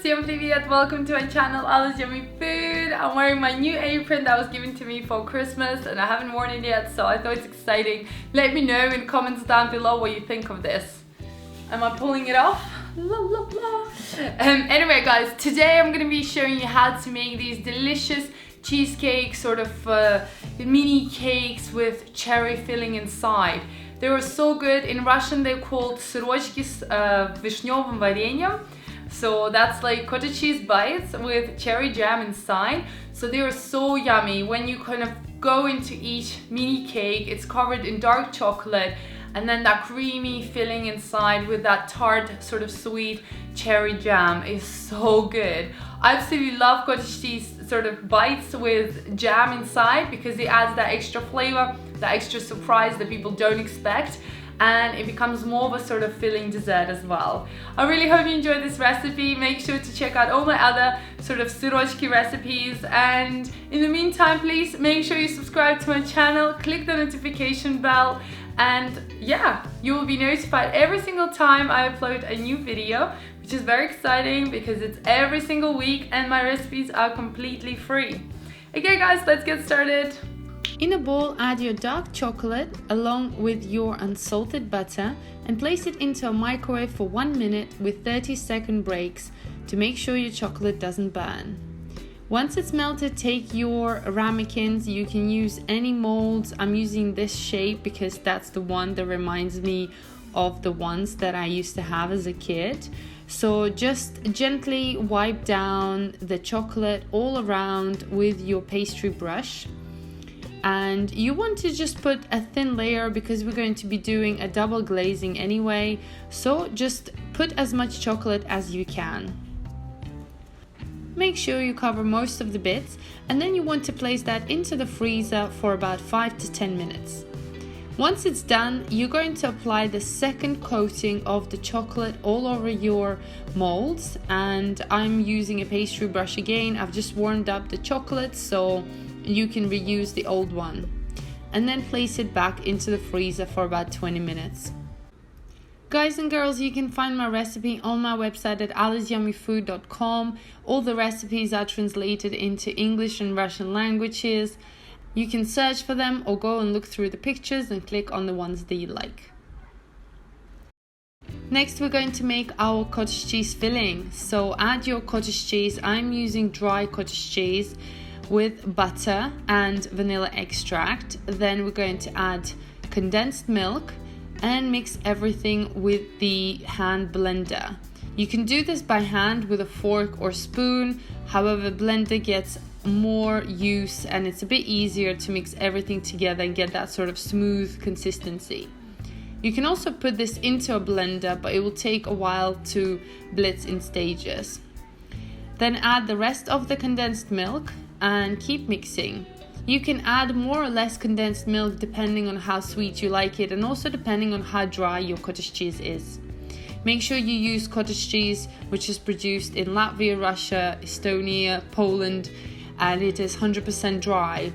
Всем привет! Welcome to my channel AllasYummyFood. I'm wearing my new apron that was given to me for Christmas and I haven't worn it yet, so I thought it's exciting. Let me know in the comments down below what you think of this. Am I pulling it off? La, la, la. Anyway guys, today I'm going to be showing you how to make these delicious cheesecake sort of mini cakes with cherry filling inside. They were so good. In Russian they're called Sirochki с вишневым вареньем. So that's like cottage cheese bites with cherry jam inside. So they are so yummy. When you kind of go into each mini cake, it's covered in dark chocolate and then that creamy filling inside with that tart sort of sweet cherry jam is so good. I absolutely love cottage cheese sort of bites with jam inside because it adds that extra flavor, that extra surprise that people don't expect, and it becomes more of a sort of filling dessert as well. I really hope you enjoyed this recipe. Make sure to check out all my other sort of Sirochki recipes, and in the meantime please make sure you subscribe to my channel, click the notification bell, and yeah, you will be notified every single time I upload a new video, which is very exciting because it's every single week and my recipes are completely free. Okay guys, let's get started. In a bowl, add your dark chocolate along with your unsalted butter and place it into a microwave for 1 minute with 30-second breaks to make sure your chocolate doesn't burn. Once it's melted, take your ramekins. You can use any molds. I'm using this shape because that's the one that reminds me of the ones that I used to have as a kid. So just gently wipe down the chocolate all around with your pastry brush. And you want to just put a thin layer because we're going to be doing a double glazing anyway. So just put as much chocolate as you can. Make sure you cover most of the bits, and then you want to place that into the freezer for about 5 to 10 minutes. Once it's done, you're going to apply the second coating of the chocolate all over your molds, and I'm using a pastry brush again. I've just warmed up the chocolate so you can reuse the old one, and then place it back into the freezer for about 20 minutes. Guys and girls, you can find my recipe on my website at AllasYummyFood.com. All the recipes are translated into English and Russian languages. You can search for them or go and look through the pictures and click on the ones that you like. Next, we're going to make our cottage cheese filling. So add your cottage cheese. I'm using dry cottage cheese with butter and vanilla extract. Then we're going to add condensed milk and mix everything with the hand blender. You can do this by hand with a fork or spoon. However, blender gets more use and it's a bit easier to mix everything together and get that sort of smooth consistency. You can also put this into a blender, but it will take a while to blitz in stages. Then add the rest of the condensed milk and keep mixing. You can add more or less condensed milk depending on how sweet you like it and also depending on how dry your cottage cheese is. Make sure you use cottage cheese which is produced in Latvia, Russia, Estonia, Poland, and it is 100% dry.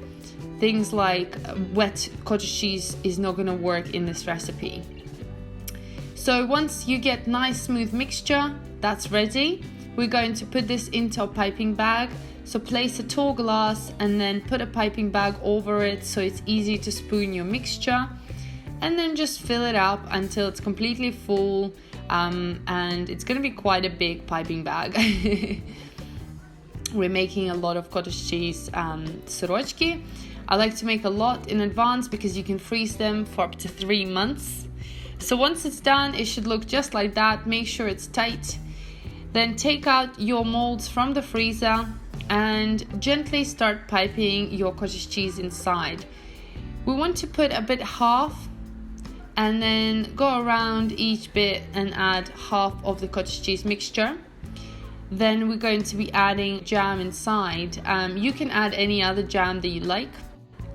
Things like wet cottage cheese is not going to work in this recipe. So once you get nice smooth mixture, that's ready. We're going to put this into a piping bag. So place a tall glass and then put a piping bag over it so it's easy to spoon your mixture, and then just fill it up until it's completely full, and it's going to be quite a big piping bag. We're making a lot of cottage cheese Sirochki. I like to make a lot in advance because you can freeze them for up to 3 months. So once it's done, it should look just like that. Make sure it's tight. Then take out your molds from the freezer and gently start piping your cottage cheese inside. We want to put a bit half and then go around each bit and add half of the cottage cheese mixture. Then we're going to be adding jam inside. You can add any other jam that you like.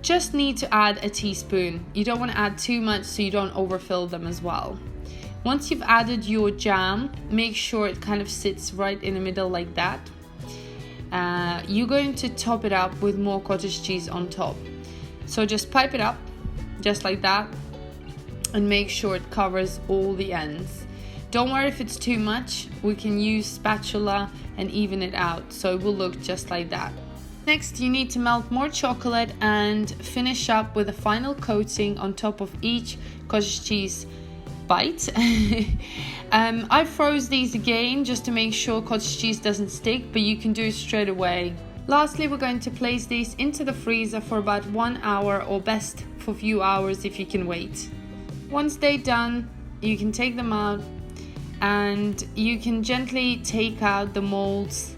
Just need to add a teaspoon. You don't want to add too much so you don't overfill them as well. Once you've added your jam, make sure it kind of sits right in the middle like that. You're going to top it up with more cottage cheese on top. So just pipe it up just like that and make sure it covers all the ends. Don't worry if it's too much, we can use spatula and even it out, so it will look just like that. Next, you need to melt more chocolate and finish up with a final coating on top of each cottage cheese bite. I froze these again just to make sure cottage cheese doesn't stick, but you can do it straight away. Lastly, we're going to place these into the freezer for about 1 hour, or best for a few hours if you can wait. Once they're done, you can take them out and you can gently take out the molds.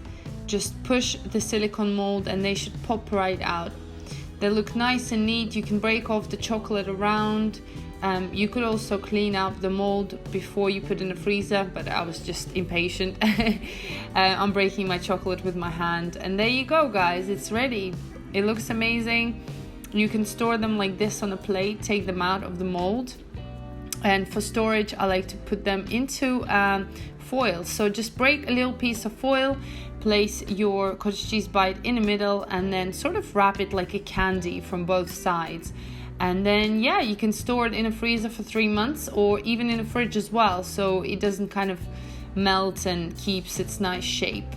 Just push the silicone mold and they should pop right out. They look nice and neat. You can break off the chocolate around. You could also clean out the mold before you put in the freezer, but I was just impatient. I'm breaking my chocolate with my hand, and there you go, guys, it's ready. It looks amazing. You can store them like this on a plate, take them out of the mold, and for storage I like to put them into foil. So just break a little piece of foil, place your cottage cheese bite in the middle, and then sort of wrap it like a candy from both sides. And then yeah, you can store it in a freezer for 3 months, or even in a fridge as well, so it doesn't kind of melt and keeps its nice shape.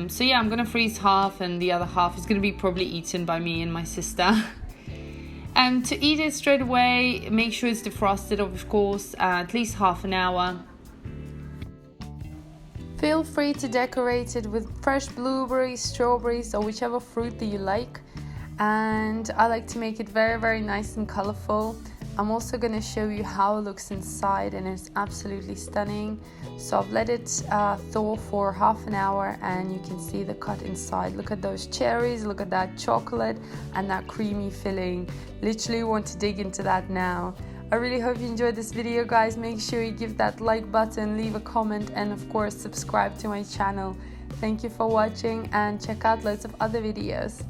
So yeah, I'm gonna freeze half, and the other half is gonna be probably eaten by me and my sister. And to eat it straight away, make sure it's defrosted, of course, at least half an hour. Feel free to decorate it with fresh blueberries, strawberries, or whichever fruit that you like. And I like to make it very, very nice and colorful. I'm also going to show you how it looks inside, and it's absolutely stunning. So I've let it thaw for half an hour, and you can see the cut inside. Look at those cherries, look at that chocolate and that creamy filling. Literally want to dig into that now. I really hope you enjoyed this video, guys. Make sure you give that like button, leave a comment, and of course subscribe to my channel. Thank you for watching, and check out loads of other videos.